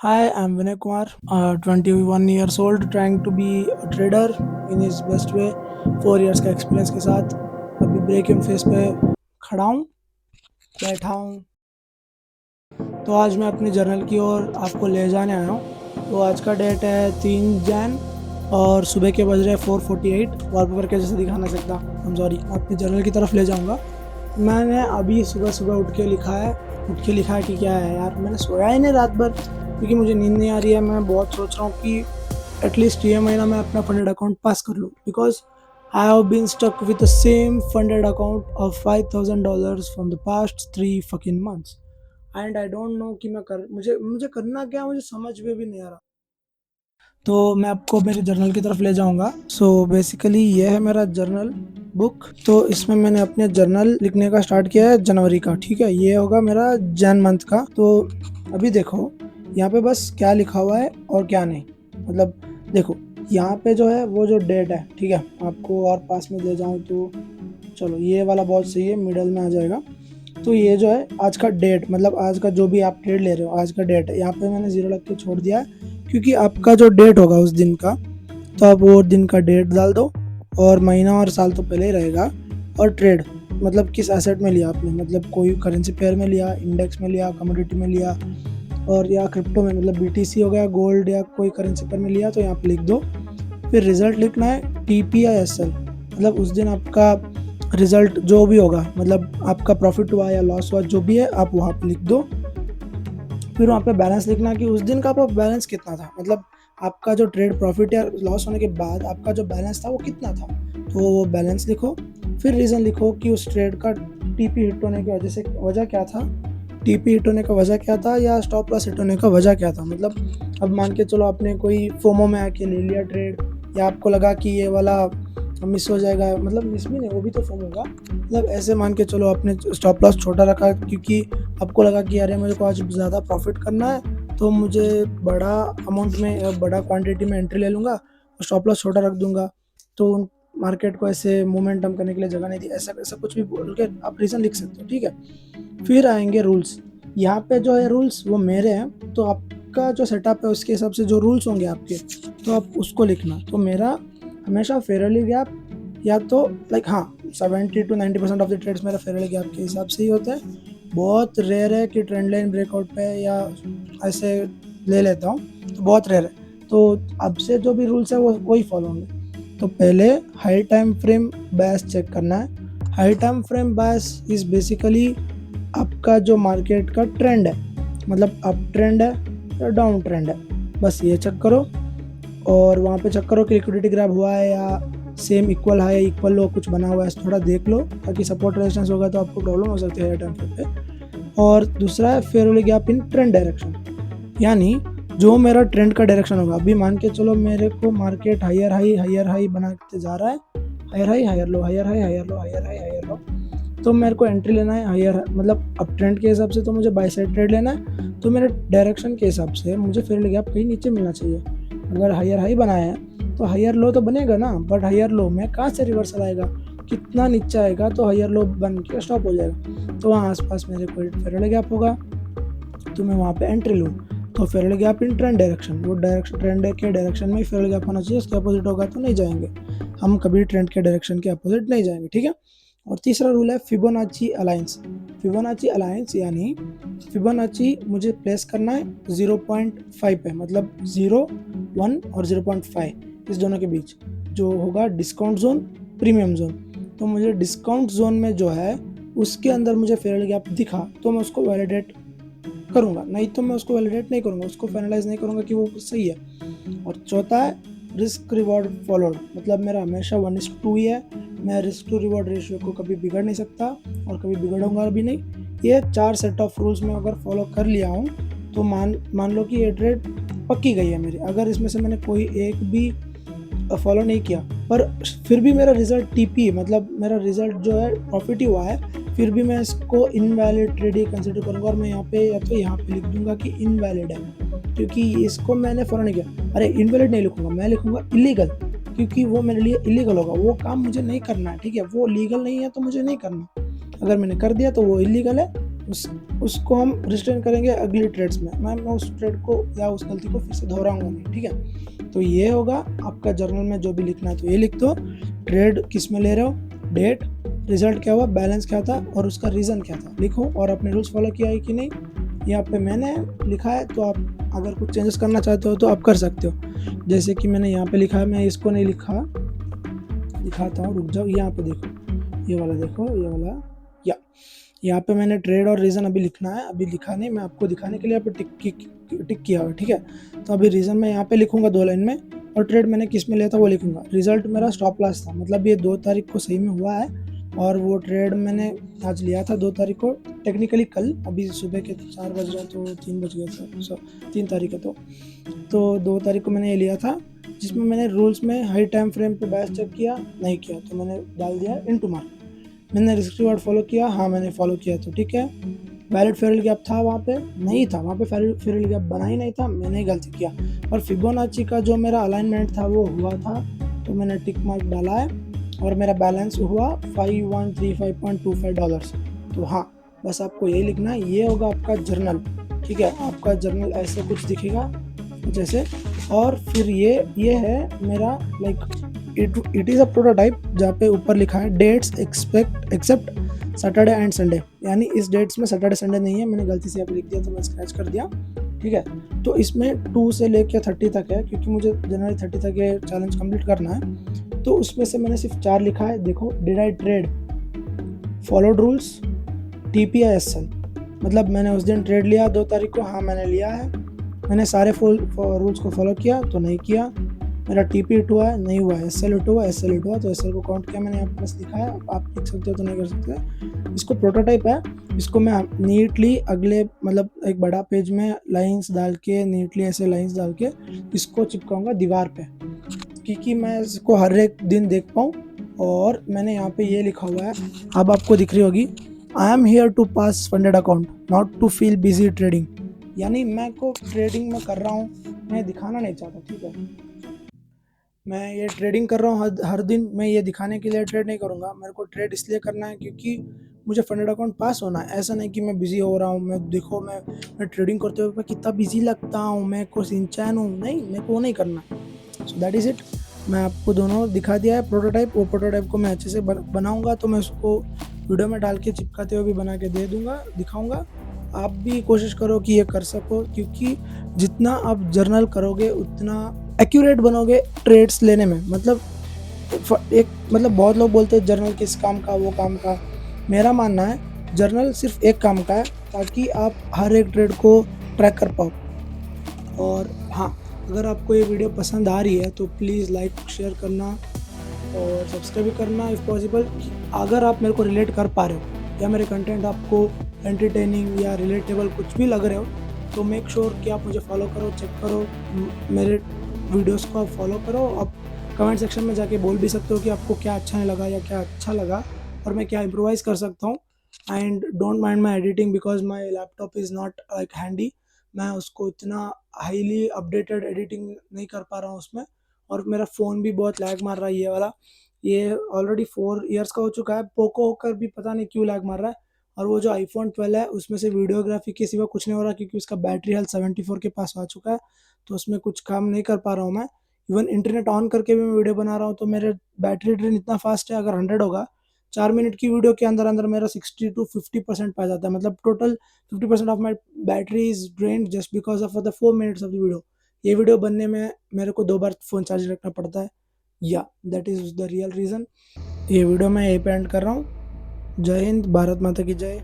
Hi, I'm Vinay Kumar, 21 years old, trying to be a trader in his best way. 4 years का experience के साथ अभी break in face पे खड़ा हूँ, बैठा हूँ। तो आज मैं अपनी जर्नल की ओर आपको ले जाने आया हूँ। तो आज का डेट है 3 जैन और सुबह के बज रहे 4:48। वॉलपेपर के जैसे दिखा नहीं सकता, I'm सॉरी। अपनी जर्नल की तरफ ले जाऊँगा। मैंने अभी सुबह सुबह उठ के लिखा है कि क्या है यार, मैंने सोया ही नहीं रात भर क्योंकि मुझे नींद नहीं आ रही है। मैं बहुत सोच रहा हूँ कि एटलीस्ट ये महीना मैं अपना फंडेड अकाउंट पास कर लूँ, because I have been stuck with the same funded account of $5,000 from the past 3 fucking months and I don't know कि मुझे मुझे करना क्या, मुझे समझ में भी नहीं आ रहा। तो मैं आपको मेरी जर्नल की तरफ ले जाऊंगा। सो बेसिकली ये है मेरा जर्नल बुक। तो इसमें मैंने अपने जर्नल लिखने का स्टार्ट किया है जनवरी का, ठीक है। ये होगा मेरा जैन मंथ का। तो अभी देखो यहाँ पे बस क्या लिखा हुआ है और क्या नहीं। मतलब देखो यहाँ पे जो है वो जो डेट है, ठीक है। आपको और पास में ले जाऊँ तो चलो ये वाला बहुत सही है, मिडल में आ जाएगा। तो ये जो है आज का डेट, मतलब आज का जो भी आप ट्रेड ले रहे हो आज का डेट है। यहाँ पे मैंने जीरो लग के छोड़ दिया है क्योंकि आपका जो डेट होगा उस दिन का, तो आप वो दिन का डेट डाल दो और महीना और साल तो पहले ही रहेगा। और ट्रेड मतलब किस एसेट में लिया आपने, मतलब कोई करेंसी पेयर में लिया, इंडेक्स में लिया, कमोडिटी में लिया और या क्रिप्टो में, मतलब बीटीसी हो गया, गोल्ड या कोई करेंसी पेयर में लिया, तो यहाँ पे लिख दो। फिर रिजल्ट लिखना है टीपी या एसएल, मतलब उस दिन आपका रिजल्ट जो भी होगा, मतलब आपका प्रॉफिट हुआ या लॉस हुआ जो भी है आप वहाँ पे लिख दो। फिर वहाँ पे बैलेंस लिखना कि उस दिन का आपका बैलेंस कितना था, मतलब आपका जो ट्रेड प्रॉफिट या लॉस होने के बाद आपका जो बैलेंस था वो कितना था, तो वो बैलेंस लिखो। फिर रीज़न लिखो कि उस ट्रेड का टीपी हिट होने की वजह क्या था, टीपी हिट होने का वजह क्या था या स्टॉप लॉस हिट होने का वजह क्या था। मतलब अब मान के चलो आपने कोई फोमो में आके ले लिया ट्रेड, या आपको लगा कि ये वाला मिस हो जाएगा, मतलब मिस भी नहीं, वो भी तो फोम होगा। मतलब ऐसे मान के चलो आपने स्टॉप लॉस छोटा रखा क्योंकि आपको लगा कि अरे मेरे को आज ज़्यादा प्रॉफिट करना है तो मुझे बड़ा अमाउंट में बड़ा क्वांटिटी में एंट्री ले लूँगा और स्टॉप लॉस छोटा रख दूंगा, तो मार्केट को ऐसे मोमेंटम करने के लिए जगह नहीं दी। ऐसा ऐसा कुछ भी बोल के आप रीज़न लिख सकते हो, ठीक है। फिर आएंगे रूल्स। यहाँ पे जो है रूल्स वो मेरे हैं, तो आपका जो सेटअप है उसके हिसाब से जो रूल्स होंगे आपके, तो आप उसको लिखना। तो मेरा हमेशा फेयरली गैप या तो लाइक हाँ 70 to 90% ऑफ द ट्रेड्स मेरा फेयरली गैप के हिसाब से ही होता है। बहुत रेयर है कि ट्रेंड लाइन ब्रेकआउट पे या ऐसे ले लेता हूँ, तो बहुत रेयर है। तो अब से जो भी रूल्स है वो वही फॉलो होंगे। तो पहले हाई टाइम फ्रेम बायस चेक करना है। High time frame bias is basically आपका जो मार्केट का ट्रेंड है, मतलब अप ट्रेंड है या डाउन ट्रेंड है, बस ये चेक करो। और वहाँ पे चेक करो कि लिक्विडिटी ग्रैब हुआ है या सेम इक्वल हाई या इक्वल लो कुछ बना हुआ है, थोड़ा देख लो, ताकि सपोर्ट रेजिस्टेंस होगा तो आपको प्रॉब्लम हो सकती है टाइम पे। और दूसरा है Fairlie gap in trend direction, यानी जो मेरा ट्रेंड का डायरेक्शन होगा। अभी मान के चलो मेरे को मार्केट हायर हाई बनाते जा रहा है, higher high higher low, higher high higher low, higher high higher low, तो मेरे को एंट्री लेना है हायर, मतलब अप ट्रेंड के हिसाब से तो मुझे बाय साइड ट्रेड लेना है। तो मेरे डायरेक्शन के हिसाब से मुझे फेयरली गैप कहीं नीचे मिलना चाहिए। अगर हायर हाई बनाया है तो हायर लो तो बनेगा ना, बट हायर लो में कहाँ से रिवर्सल आएगा, कितना नीचे आएगा तो हायर लो बन के स्टॉप हो जाएगा। तो वहाँ आसपास मेरे को फेयरली गैप होगा तो मैं वहाँ पे एंट्री लूँ। तो Fairlie gap in trend direction, वो डायरेक्शन ट्रेंड के डायरेक्शन में फेयरली गैप होना चाहिए, उसके अपोजिट होगा तो नहीं जाएंगे, हम कभी ट्रेंड के डायरेक्शन के अपोजिट नहीं जाएंगे, ठीक है। और तीसरा रूल है फिबोनाची अलायंस। फिबोनाची अलायंस यानी फिबोनाची मुझे प्लेस करना है 0.5 पे, मतलब 0, 1 और 0.5 इस दोनों के बीच जो होगा डिस्काउंट जोन, प्रीमियम जोन। तो मुझे डिस्काउंट जोन में जो है उसके अंदर मुझे फेयरली गैप दिखा तो मैं उसको वैलिडेट करूँगा, नहीं तो मैं उसको वैलिडेट नहीं करूँगा, उसको फाइनलाइज नहीं करूँगा कि वो सही है। और चौथा है रिस्क रिवॉर्ड फॉलोड, मतलब मेरा हमेशा 1:2 ही है। मैं रिस्क टू रिवॉर्ड रेशियो को कभी बिगड़ नहीं सकता और कभी बिगड़ूंगा भी नहीं। ये 4 सेट ऑफ रूल्स में अगर फॉलो कर लिया हूँ तो मान लो कि ये ट्रेड पक्की गई है मेरी। अगर इसमें से मैंने कोई एक भी फॉलो नहीं किया पर फिर भी मेरा रिजल्ट टीपी, मतलब मेरा रिजल्ट जो है प्रॉफिट ही हुआ है, फिर भी मैं इसको इनवैलिड ट्रेड ही कंसिडर करूँगा और मैं यहाँ पे या तो यहाँ पे लिख दूंगा कि इनवैलिड है, क्योंकि इसको मैंने फॉलो नहीं किया। अरे इनवैलिड नहीं लिखूंगा, मैं लिखूंगा इलीगल, क्योंकि वो मेरे लिए इलीगल होगा, वो काम मुझे नहीं करना है, ठीक है। वो लीगल नहीं है तो मुझे नहीं करना, अगर मैंने कर दिया तो वो इलीगल है उसको हम रिस्ट्रेन करेंगे अगली ट्रेड्स में। मैं उस ट्रेड को या उस गलती को फिर से दोहराऊंगा नहीं, ठीक है। तो ये होगा आपका जर्नल में जो भी लिखना है तो ये लिख दो, ट्रेड किस में ले रहे हो, डेट, रिजल्ट क्या हुआ, बैलेंस क्या था और उसका रीज़न क्या था, लिखो। और अपने रूल्स फॉलो किया है कि नहीं यहाँ पे मैंने लिखा है, तो आप अगर कुछ चेंजेस करना चाहते हो तो आप कर सकते हो। जैसे कि मैंने यहाँ पे लिखा है, मैं इसको नहीं लिखा, दिखाता हूँ, रुक जाओ। यहाँ पे देखो, ये वाला देखो, ये वाला, या यहाँ पे मैंने ट्रेड और रीज़न अभी लिखना है, अभी लिखा नहीं, मैं आपको दिखाने के लिए यहाँ पे टिक किया हुआ है, ठीक है। तो अभी रीज़न मैं यहाँ पे लिखूंगा 2 लाइन में, और ट्रेड मैंने किस में लिया था वो लिखूंगा। रिजल्ट मेरा स्टॉप लॉस था, मतलब ये 2 तारीख को सही में हुआ है, और वो ट्रेड मैंने आज लिया था 2 तारीख को, टेक्निकली कल, अभी सुबह के 4 बज रहे तो 3 बज गए थे, 3 तारीख है तो 2 तारीख को मैंने ये लिया था, जिसमें मैंने रूल्स में हाई टाइम फ्रेम पे बैच चेक किया नहीं किया, तो मैंने डाल दिया इनटू मार्केट। मैंने रिस्क रिवार्ड फॉलो किया, हाँ मैंने फॉलो किया, तो ठीक है। वैलिड फेरल गैप था वहाँ पे, नहीं था, वहाँ पे फेरल गैप बना ही नहीं था, मैंने ही गलती किया। और फिबोनाची का जो मेरा अलाइनमेंट था वो हुआ था, तो मैंने टिक मार्क डाला है, और मेरा बैलेंस हुआ $5135.25। तो हाँ, बस आपको यही लिखना है, ये होगा आपका जर्नल, ठीक है। आपका जर्नल ऐसे कुछ दिखेगा, कुछ ऐसे। और फिर ये है मेरा like it is a prototype, जहाँ पे ऊपर लिखा है dates except Saturday and Sunday, यानी इस डेट्स में सैटरडे संडे नहीं है, मैंने गलती से यहाँ पे लिख दिया तो मैं स्क्रैच कर दिया, ठीक है। तो इसमें 2 से लेकर 30 तक है, क्योंकि मुझे जनवरी 30 तक ये चैलेंज कंप्लीट करना है। तो उसमें से मैंने सिर्फ 4 लिखा है, देखो, did I trade, followed rules, TPISL, मतलब मैंने उस दिन ट्रेड लिया 2 तारीख को, हाँ मैंने लिया है, मैंने सारे रूल्स को फॉलो किया तो नहीं किया, मेरा TP हिट हुआ है नहीं हुआ, SL हिट हुआ, SL हिट हुआ तो SL को काउंट किया मैंने, यहाँ बस लिखा है, आप लिख सकते हो तो नहीं कर सकते। इसको प्रोटोटाइप है, इसको मैं नीटली अगले मतलब एक बड़ा पेज में लाइंस डाल के, नीटली ऐसे लाइंस डाल के इसको चिपकाऊंगा दीवार पे, क्योंकि मैं इसको हर एक दिन देख पाऊँ। और मैंने यहाँ पे ये लिखा हुआ है, अब आपको दिख रही होगी, I am here to pass funded account, not to feel busy trading, यानी मैं को ट्रेडिंग में कर रहा हूँ, मैं दिखाना नहीं चाहता, ठीक है। मैं ये ट्रेडिंग कर रहा हूँ हर दिन, मैं ये दिखाने के लिए ट्रेड नहीं करूँगा, मेरे को ट्रेड इसलिए करना है क्योंकि मुझे फंडेड अकाउंट पास होना है। ऐसा नहीं कि मैं बिजी हो रहा हूँ, मैं देखो मैं ट्रेडिंग करते हुए मैं कितना बिजी लगता हूँ, मैं को सिंचैन हूँ, नहीं, मेरे को नहीं करना। So that is it. मैं आपको दोनों दिखा दिया है प्रोटोटाइप, वो प्रोटोटाइप को मैं अच्छे से बनाऊँगा, तो मैं उसको वीडियो में डाल के चिपकाते हुए भी बना के दे दूँगा, दिखाऊँगा। आप भी कोशिश करो कि ये कर सको, क्योंकि जितना आप जर्नल करोगे उतना एक्यूरेट बनोगे ट्रेड्स लेने में। मतलब बहुत लोग बोलते हैं जर्नल किस काम का, वो काम का, मेरा मानना है जर्नल सिर्फ एक काम का है, ताकि आप हर एक ट्रेड को ट्रैक कर पाओ। और हाँ, अगर आपको ये वीडियो पसंद आ रही है तो प्लीज़ लाइक शेयर करना और सब्सक्राइब भी करना इफ़ पॉसिबल। अगर आप मेरे को रिलेट कर पा रहे हो या मेरे कंटेंट आपको एंटरटेनिंग या रिलेटेबल कुछ भी लग रहे हो, तो मेक श्योर कि आप मुझे फॉलो करो, चेक करो, मेरे वीडियोस को आप फॉलो करो। आप कमेंट सेक्शन में जाके बोल भी सकते हो कि आपको क्या अच्छा नहीं लगा या क्या अच्छा लगा, और मैं क्या इम्प्रोवाइज़ कर सकता हूँ। And don't mind my editing, because my laptop is not like handy, मैं उसको इतना हाईली अपडेटेड एडिटिंग नहीं कर पा रहा हूँ उसमें, और मेरा फ़ोन भी बहुत लैग मार रहा है ये वाला। ये ऑलरेडी 4 ईयर्स का हो चुका है, पोको होकर भी पता नहीं क्यों लैग मार रहा है। और वो जो iPhone 12 है उसमें से वीडियोग्राफी के सिवा कुछ नहीं हो रहा, क्योंकि उसका बैटरी हेल्थ 74 के पास आ चुका है, तो उसमें कुछ काम नहीं कर पा रहा हूँ मैं। इवन इंटरनेट ऑन करके भी मैं वीडियो बना रहा हूँ तो मेरे बैटरी ड्रेन इतना फास्ट है, अगर 100 होगा 4 मिनट की वीडियो के अंदर अंदर मेरा 60 to 50% पा जाता है, मतलब total 50% of my battery is drained just because of the 4 minutes of the video. ये वीडियो बनने में मेरे को 2 बार फ़ोन चार्ज रखना पड़ता है, या that is the real reason. ये वीडियो मैं यहीं पे एंड कर रहा हूँ। जय हिंद, भारत माता की जय।